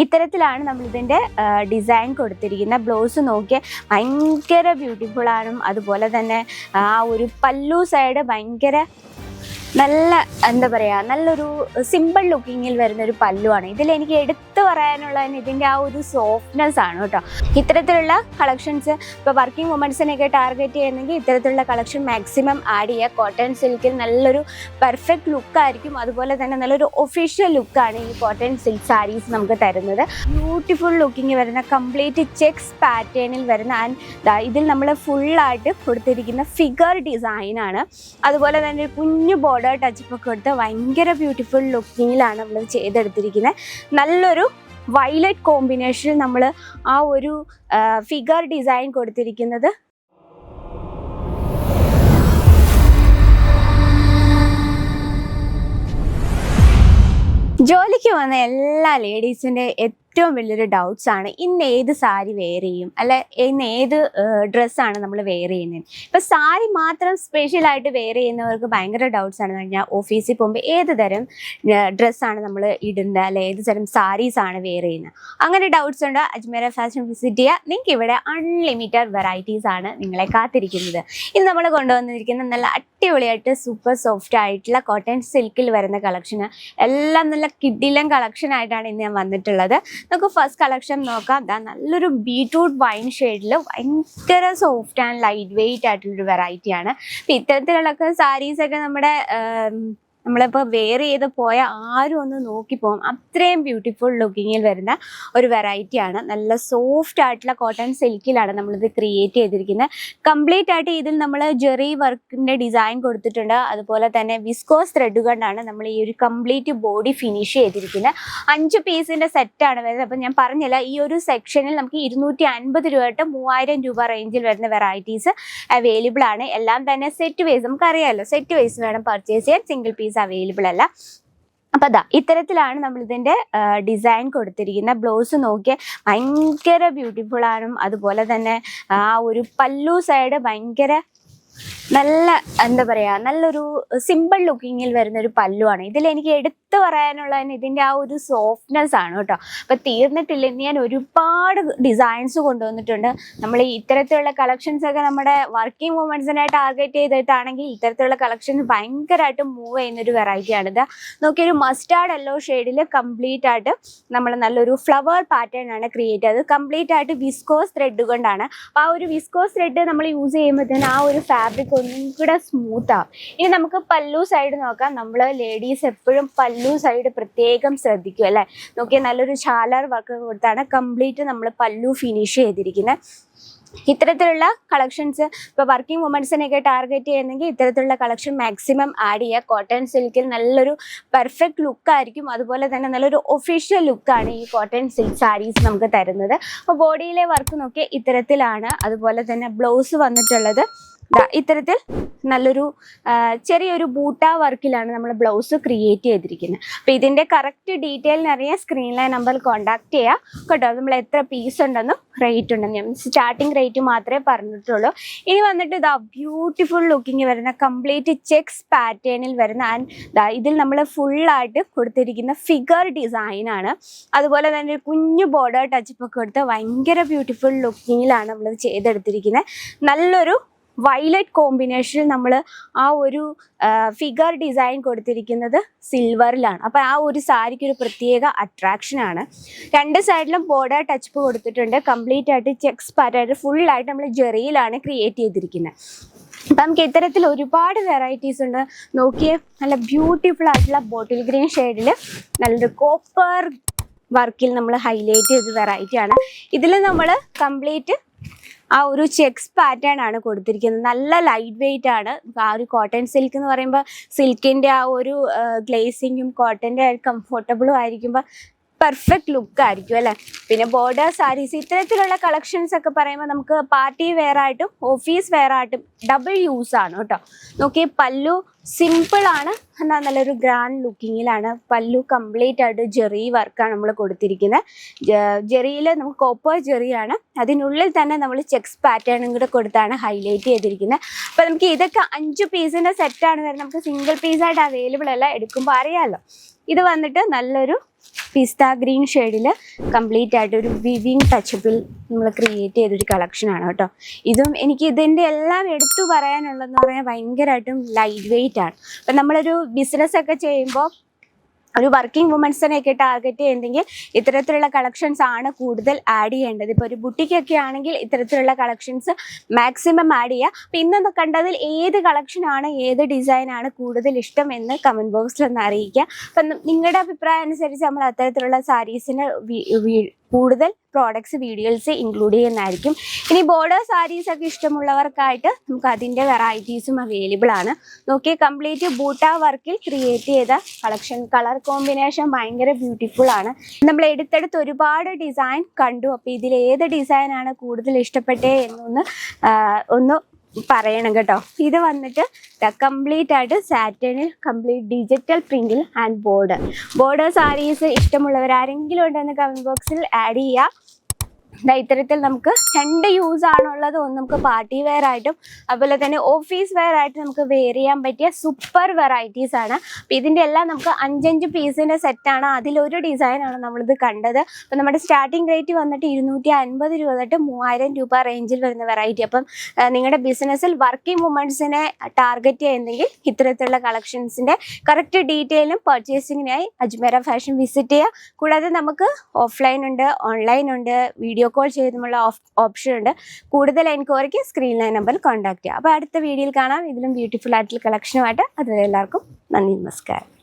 ഇത്തരത്തിലാണ് നമ്മൾ ഇതിൻ്റെ ഡിസൈൻ കൊടുത്തിരിക്കുന്നത്. ബ്ലൗസ് നോക്കിയാൽ ഭയങ്കര ബ്യൂട്ടിഫുൾ ആണ്. അതുപോലെ തന്നെ ആ ഒരു പല്ലു സൈഡ് ഭയങ്കര നല്ല എന്താ പറയുക, നല്ലൊരു സിമ്പിൾ ലുക്കിങ്ങിൽ വരുന്നൊരു പല്ലുവാണ്. ഇതിലെനിക്ക് എടുത്തു പറയാനുള്ളത് ഇതിൻ്റെ ആ ഒരു സോഫ്റ്റ്നെസ് ആണ് കേട്ടോ. ഇത്തരത്തിലുള്ള കളക്ഷൻസ് ഇപ്പോൾ വർക്കിംഗ് വുമൻസിനെയൊക്കെ ടാർഗറ്റ് ചെയ്യുന്നെങ്കിൽ ഇത്തരത്തിലുള്ള കളക്ഷൻ മാക്സിമം ആഡ് ചെയ്യുക. കോട്ടൺ സിൽക്കിൽ നല്ലൊരു പെർഫെക്റ്റ് ലുക്കായിരിക്കും. അതുപോലെ തന്നെ നല്ലൊരു ഒഫീഷ്യൽ ലുക്കാണ് ഈ കോട്ടൺ സിൽക്ക് സാരീസ് നമുക്ക് തരുന്നത്. ബ്യൂട്ടിഫുൾ ലുക്കിങ് വരുന്ന കംപ്ലീറ്റ് ചെക്സ് പാറ്റേണിൽ വരുന്ന ആൻഡ് ഇതിൽ നമ്മൾ ഫുള്ളായിട്ട് കൊടുത്തിരിക്കുന്ന ഫിഗർ ഡിസൈനാണ്. അതുപോലെ തന്നെ ഒരു കുഞ്ഞു ബോർഡർ ടച്ചപ്പ് ഒക്കെ കൊടുത്ത് ഭയങ്കര ബ്യൂട്ടിഫുൾ ലുക്കിങ്ങിലാണ് നമ്മൾ ചെയ്തെടുത്തിരിക്കുന്നത്. നല്ലൊരു വയലറ്റ് കോമ്പിനേഷനിൽ നമ്മൾ ആ ഒരു ഫിഗർ ഡിസൈൻ കൊടുത്തിരിക്കുന്നത്. ജോലിക്ക് വന്ന എല്ലാ ലേഡീസിൻ്റെ ഏറ്റവും വലിയൊരു ഡൗട്ട്സ് ആണ് ഇന്ന് ഏത് സാരി വെയർ ചെയ്യും, അല്ലെ ഇന്ന് ഏത് ഡ്രസ്സാണ് നമ്മൾ വെയർ ചെയ്യുന്നത്. ഇപ്പം സാരി മാത്രം സ്പെഷ്യലായിട്ട് വെയർ ചെയ്യുന്നവർക്ക് ഭയങ്കര ഡൗട്ട്സ് ആണെന്ന് പറഞ്ഞാൽ ഓഫീസിൽ പോകുമ്പോൾ ഏത് തരം ഡ്രസ്സാണ് നമ്മൾ ഇടുന്നത്, അല്ലെ ഏത് തരം സാരീസാണ് വെയർ ചെയ്യുന്നത്. അങ്ങനെ ഡൗട്ട്സ് ഉണ്ട്. അജ്മീർ ഫാഷൻ വിസിറ്റ് ചെയ്യുക. നിങ്ങൾക്ക് ഇവിടെ അൺലിമിറ്റഡ് വെറൈറ്റീസ് ആണ് നിങ്ങളെ കാത്തിരിക്കുന്നത്. ഇന്ന് നമ്മൾ കൊണ്ടുവന്നിരിക്കുന്ന നല്ല അടിപൊളിയായിട്ട് സൂപ്പർ സോഫ്റ്റ് ആയിട്ടുള്ള കോട്ടൺ സിൽക്കിൽ വരുന്ന കളക്ഷന് എല്ലാം നല്ല കിഡിലൻ കളക്ഷൻ ആയിട്ടാണ് ഇന്ന് ഞാൻ വന്നിട്ടുള്ളത്. നമുക്ക് ഫസ്റ്റ് കളക്ഷൻ നോക്കാം. നല്ലൊരു ബീട്രൂട്ട് വൈൻ ഷെയ്ഡിൽ ഭയങ്കര സോഫ്റ്റ് ആൻഡ് ലൈറ്റ് വെയിറ്റ് ആയിട്ടുള്ളൊരു വെറൈറ്റിയാണ്. അപ്പം ഇത്തരത്തിലുള്ള സാരീസൊക്കെ നമ്മളിപ്പോൾ വെയർ ചെയ്ത് പോയാൽ ആരും ഒന്ന് നോക്കിപ്പോകും. അത്രയും ബ്യൂട്ടിഫുൾ ലുക്കിങ്ങിൽ വരുന്ന ഒരു വെറൈറ്റിയാണ്. നല്ല സോഫ്റ്റ് ആയിട്ടുള്ള കോട്ടൺ സിൽക്കിലാണ് നമ്മളിത് ക്രിയേറ്റ് ചെയ്തിരിക്കുന്നത്. കംപ്ലീറ്റ് ആയിട്ട് ഇതിൽ നമ്മൾ ജെറി വർക്കിൻ്റെ ഡിസൈൻ കൊടുത്തിട്ടുണ്ട്. അതുപോലെ തന്നെ വിസ്കോസ് ത്രെഡ് കൊണ്ടാണ് നമ്മൾ ഈ ഒരു കംപ്ലീറ്റ് ബോഡി ഫിനിഷ് ചെയ്തിരിക്കുന്നത്. 5 പീസിൻ്റെ സെറ്റാണ് വരുന്നത്. അപ്പം ഞാൻ പറഞ്ഞില്ല, ഈ ഒരു സെക്ഷനിൽ നമുക്ക് 250 രൂപ തൊട്ട് 3000 രൂപ റേഞ്ചിൽ വരുന്ന വെറൈറ്റീസ് അവൈലബിൾ ആണ്. എല്ലാം തന്നെ സെറ്റ് വൈസ്, നമുക്കറിയാമല്ലോ സെറ്റ് വൈസ് വേണം പർച്ചേസ് ചെയ്യാൻ, സിംഗിൾ പീസ് അവൈലബിൾ അല്ല. അപ്പം ഇത്തരത്തിലാണ് നമ്മൾ ഇതിൻ്റെ ഡിസൈൻ കൊടുത്തിരിക്കുന്നത്. ബ്ലൗസ് നോക്കിയാൽ ഭയങ്കര ബ്യൂട്ടിഫുൾ ആണ്. അതുപോലെ തന്നെ ആ ഒരു പല്ലു സൈഡ് ഭയങ്കര നല്ല എന്താ പറയുക, നല്ലൊരു സിമ്പിൾ ലുക്കിങ്ങിൽ വരുന്നൊരു പല്ലുവാണ്. ഇതിലെനിക്ക് എടുത്തു പറയാനുള്ളത് ഇതിൻ്റെ ആ ഒരു സോഫ്റ്റ്നെസ് ആണ് കേട്ടോ. അപ്പം തീർന്നിട്ടില്ല, ഇന്ന് ഞാൻ ഒരുപാട് ഡിസൈൻസ് കൊണ്ടുവന്നിട്ടുണ്ട്. നമ്മൾ ഇത്തരത്തിലുള്ള കളക്ഷൻസൊക്കെ നമ്മുടെ വർക്കിംഗ് വുമൻസിനെ ടാർഗറ്റ് ചെയ്തിട്ടാണെങ്കിൽ ഇത്തരത്തിലുള്ള കളക്ഷൻ ഭയങ്കരമായിട്ട് മൂവ് ചെയ്യുന്നൊരു വെറൈറ്റിയാണിത്. നോക്കിയൊരു മസ്റ്റാർഡ് യെല്ലോ ഷെയ്ഡിൽ കംപ്ലീറ്റ് ആയിട്ട് നമ്മൾ നല്ലൊരു ഫ്ലവർ പാറ്റേൺ ആണ് ക്രിയേറ്റ് ചെയ്തത്. കംപ്ലീറ്റ് ആയിട്ട് വിസ്കോസ് ത്രെഡ് കൊണ്ടാണ്. അപ്പോൾ ആ ഒരു വിസ്കോസ് ത്രെഡ് നമ്മൾ യൂസ് ചെയ്യുമ്പോഴത്തേന് ആ ഒരു ഫാബ്രിക് ഒന്നും കൂടെ സ്മൂത്ത് ആവും. ഇനി നമുക്ക് പല്ലു സൈഡ് നോക്കാം. നമ്മൾ ലേഡീസ് എപ്പോഴും പല്ലു സൈഡ് പ്രത്യേകം ശ്രദ്ധിക്കും അല്ലേ. നോക്കിയാൽ നല്ലൊരു ഷാലർ വർക്ക് കൊടുത്താണ് കംപ്ലീറ്റ് നമ്മൾ പല്ലു ഫിനിഷ് ചെയ്തിരിക്കുന്നത്. ഇത്തരത്തിലുള്ള കളക്ഷൻസ് ഇപ്പോൾ വർക്കിംഗ് വുമൻസിനെയൊക്കെ ടാർഗറ്റ് ചെയ്യുന്നെങ്കിൽ ഇത്തരത്തിലുള്ള കളക്ഷൻ മാക്സിമം ആഡ് ചെയ്യുക. കോട്ടൺ സിൽക്കിൽ നല്ലൊരു പെർഫെക്റ്റ് ലുക്കായിരിക്കും. അതുപോലെ തന്നെ നല്ലൊരു ഒഫീഷ്യൽ ലുക്കാണ് ഈ കോട്ടൺ സിൽക്ക് സാരീസ് നമുക്ക് തരുന്നത്. അപ്പോൾ ബോഡിയിലെ വർക്ക് നോക്കിയാൽ ഇത്തരത്തിലാണ്. അതുപോലെ തന്നെ ബ്ലൗസ് വന്നിട്ടുള്ളത് ഇത്തരത്തിൽ നല്ലൊരു ചെറിയൊരു ബൂട്ട വർക്കിലാണ് നമ്മൾ ബ്ലൗസ് ക്രിയേറ്റ് ചെയ്തിരിക്കുന്നത്. അപ്പോൾ ഇതിൻ്റെ കറക്റ്റ് ഡീറ്റെയിലിനറിയാൻ സ്ക്രീനിലെ നമ്പറിൽ കോൺടാക്ട് ചെയ്യുക കേട്ടോ. നമ്മൾ എത്ര പീസ് ഉണ്ടെന്നും റേറ്റ് ഉണ്ടെന്നും ഞാൻ സ്റ്റാർട്ടിങ് റേറ്റ് മാത്രമേ പറഞ്ഞിട്ടുള്ളൂ. ഇനി വന്നിട്ട് ബ്യൂട്ടിഫുൾ ലുക്കിങ് വരുന്ന കംപ്ലീറ്റ് ചെക്സ് പാറ്റേണിൽ വരുന്ന ആൻഡ് ഇതിൽ നമ്മൾ ഫുള്ളായിട്ട് കൊടുത്തിരിക്കുന്ന ഫിഗർ ഡിസൈനാണ്. അതുപോലെ തന്നെ ഒരു കുഞ്ഞു ബോർഡർ ടച്ചപ്പ് ഒക്കെ കൊടുത്ത് ഭയങ്കര ബ്യൂട്ടിഫുൾ ലുക്കിങ്ങിലാണ് നമ്മൾ ചെയ്തെടുത്തിരിക്കുന്നത്. നല്ലൊരു വയലറ്റ് കോമ്പിനേഷനിൽ നമ്മൾ ആ ഒരു ഫിഗർ ഡിസൈൻ കൊടുത്തിരിക്കുന്നത് സിൽവറിലാണ്. അപ്പോൾ ആ ഒരു സാരിക്ക് ഒരു പ്രത്യേക അട്രാക്ഷനാണ്. രണ്ട് സൈഡിലും ബോർഡർ ടച്ചപ്പ് കൊടുത്തിട്ടുണ്ട്. കംപ്ലീറ്റ് ആയിട്ട് ചെക്സ് പാറ്റേൺ ഫുള്ളായിട്ട് നമ്മൾ ജെറിയിലാണ് ക്രിയേറ്റ് ചെയ്തിരിക്കുന്നത്. അപ്പം നമുക്ക് ഇത്തരത്തിൽ ഒരുപാട് വെറൈറ്റീസ് ഉണ്ട്. നോക്കിയേ, നല്ല ബ്യൂട്ടിഫുൾ ആയിട്ടുള്ള ബോട്ടിൽ ഗ്രീൻ ഷെയ്ഡിൽ നല്ലൊരു കോപ്പർ വർക്കിൽ നമ്മൾ ഹൈലൈറ്റ് ചെയ്ത വെറൈറ്റിയാണ്. ഇതിൽ നമ്മൾ കംപ്ലീറ്റ് ആ ഒരു ചെക്സ് പാറ്റേൺ ആണ് കൊടുത്തിരിക്കുന്നത്. നല്ല ലൈറ്റ് വെയിറ്റ് ആണ്. ആ ഒരു കോട്ടൺ സിൽക്ക് എന്ന് പറയുമ്പോൾ സിൽക്കിൻ്റെ ആ ഒരു ഗ്ലേസിങ്ങും കോട്ടൻ്റെ കംഫർട്ടബിളും ആയിരിക്കുമ്പോൾ പെർഫെക്റ്റ് ലുക്കായിരിക്കും അല്ലേ. പിന്നെ ബോർഡർ സാരീസ് ഇത്തരത്തിലുള്ള കളക്ഷൻസ് ഒക്കെ പറയുമ്പോൾ നമുക്ക് പാർട്ടി വെയർ ആയിട്ടും ഓഫീസ് വെയർ ആയിട്ടും ഡബിൾ യൂസ് ആണ് കേട്ടോ. നോക്കി പല്ലു സിമ്പിളാണ്, എന്നാൽ നല്ലൊരു ഗ്രാൻഡ് ലുക്കിങ്ങിലാണ്. പല്ലു കംപ്ലീറ്റ് ആയിട്ട് ജെറി വർക്കാണ് നമ്മൾ കൊടുത്തിരിക്കുന്നത്. ജെറിയിൽ നമുക്ക് കോപ്പർ ജെറിയാണ്. അതിനുള്ളിൽ തന്നെ നമ്മൾ ചെക്സ് പാറ്റേണും കൂടെ കൊടുത്താണ് ഹൈലൈറ്റ് ചെയ്തിരിക്കുന്നത്. അപ്പോൾ നമുക്ക് ഇതൊക്കെ 5 പീസിൻ്റെ സെറ്റാണ് വരുന്നത്. നമുക്ക് സിംഗിൾ പീസായിട്ട് അവൈലബിൾ അല്ല. എടുക്കുമ്പോൾ അറിയാമല്ലോ ഇത് വന്നിട്ട് നല്ലൊരു പിസ്ത ഗ്രീൻ ഷെയ്ഡിൽ കംപ്ലീറ്റ് ആയിട്ട് ഒരു വിവിങ് ടച്ചപ്പിൽ നമ്മൾ ക്രിയേറ്റ് ചെയ്തൊരു കളക്ഷനാണ് കേട്ടോ. ഇതും എനിക്ക് ഇതിൻ്റെ എല്ലാം എടുത്തു പറയാനുള്ളതെന്ന് പറഞ്ഞാൽ ഭയങ്കരമായിട്ടും ലൈറ്റ് വെയിറ്റ് ആണ്. അപ്പം നമ്മളൊരു ബിസിനസ് ഒക്കെ ചെയ്യുമ്പോൾ ഒരു വർക്കിംഗ് വുമൻസിനെയൊക്കെ ടാർഗറ്റ് ചെയ്യുന്നെങ്കിൽ ഇത്തരത്തിലുള്ള കളക്ഷൻസ് ആണ് കൂടുതൽ ആഡ് ചെയ്യേണ്ടത്. ഇപ്പോൾ ഒരു ബുട്ടിക്കൊക്കെ ആണെങ്കിൽ ഇത്തരത്തിലുള്ള കളക്ഷൻസ് മാക്സിമം ആഡ് ചെയ്യുക. അപ്പം ഇന്ന് കണ്ടതിൽ ഏത് കളക്ഷനാണ് ഏത് ഡിസൈനാണ് കൂടുതൽ ഇഷ്ടം എന്ന് കമൻറ്റ് ബോക്സിൽ ഒന്ന് അറിയിക്കുക. അപ്പം നിങ്ങളുടെ അഭിപ്രായം അനുസരിച്ച് നമ്മൾ അത്തരത്തിലുള്ള സാരീസിന് കൂടുതൽ പ്രോഡക്ട്സ് വീഡിയോസ് ഇൻക്ലൂഡ് ചെയ്യുന്നതായിരിക്കും. ഇനി ബോർഡർ സാരീസ് ഒക്കെ ഇഷ്ടമുള്ളവർക്കായിട്ട് നമുക്ക് അതിൻ്റെ വെറൈറ്റീസും അവൈലബിൾ ആണ്. നോക്കിയാൽ കംപ്ലീറ്റ് ബൂട്ട വർക്കിൽ ക്രിയേറ്റ് ചെയ്ത കളക്ഷൻ, കളർ കോമ്പിനേഷൻ ഭയങ്കര ബ്യൂട്ടിഫുൾ ആണ്. നമ്മൾ എടുത്തെടുത്ത് ഒരുപാട് ഡിസൈൻ കണ്ടു. അപ്പോൾ ഇതിൽ ഏത് ഡിസൈനാണ് കൂടുതൽ ഇഷ്ടപ്പെട്ടേ ഒന്ന് പറയണം കേട്ടോ. ഇത് വന്നിട്ട് കംപ്ലീറ്റ് ആയിട്ട് സാറ്റനിൽ കംപ്ലീറ്റ് ഡിജിറ്റൽ പ്രിന്റിൽ ആൻഡ് ബോർഡർ സാരീസ് ഇഷ്ടമുള്ളവരാരെങ്കിലും ഉണ്ടെന്ന് കമന്റ് ബോക്സിൽ ആഡ് ചെയ്യുക. ഇത്തരത്തിൽ നമുക്ക് 2 യൂസ് ആണുള്ളത്. ഒന്ന് നമുക്ക് പാർട്ടി വെയർ ആയിട്ടും അതുപോലെ തന്നെ ഓഫീസ് വെയർ ആയിട്ട് നമുക്ക് വെയർ ചെയ്യാൻ പറ്റിയ സൂപ്പർ വെറൈറ്റീസ് ആണ്. അപ്പം ഇതിൻ്റെ എല്ലാം നമുക്ക് 5 പീസിൻ്റെ സെറ്റാണ്. അതിലൊരു ഡിസൈനാണ് നമ്മളിത് കണ്ടത്. അപ്പം നമ്മുടെ സ്റ്റാർട്ടിംഗ് റേറ്റ് വന്നിട്ട് 250 രൂപ തൊട്ട് 3000 രൂപ റേഞ്ചിൽ വരുന്ന വെറൈറ്റി. അപ്പം നിങ്ങളുടെ ബിസിനസ്സിൽ വർക്കിംഗ് വുമൻസിനെ ടാർഗറ്റ് ചെയ്യുന്നെങ്കിൽ ഇത്തരത്തിലുള്ള കളക്ഷൻസിൻ്റെ കറക്റ്റ് ഡീറ്റെയിലും പർച്ചേസിങ്ങിനായി അജ്മേര ഫാഷൻ വിസിറ്റ് ചെയ്യുക. കൂടാതെ നമുക്ക് ഓഫ്ലൈൻ ഉണ്ട്, ഓൺലൈൻ ഉണ്ട്, വീഡിയോ കോൾ ചെയ്തുമുള്ള ഓപ്ഷൻ ഉണ്ട്. കൂടുതൽ എൻക്വയറിക്ക് സ്ക്രീനിലെ നമ്പറിൽ കോൺടാക്ട് ചെയ്യുക. അപ്പോൾ അടുത്ത വീഡിയോയിൽ കാണാം ഇതിലും ബ്യൂട്ടിഫുൾ ആയിട്ടുള്ള കളക്ഷനുമായിട്ട്. അതുവരെ എല്ലാവർക്കും നന്ദി, നമസ്കാരം.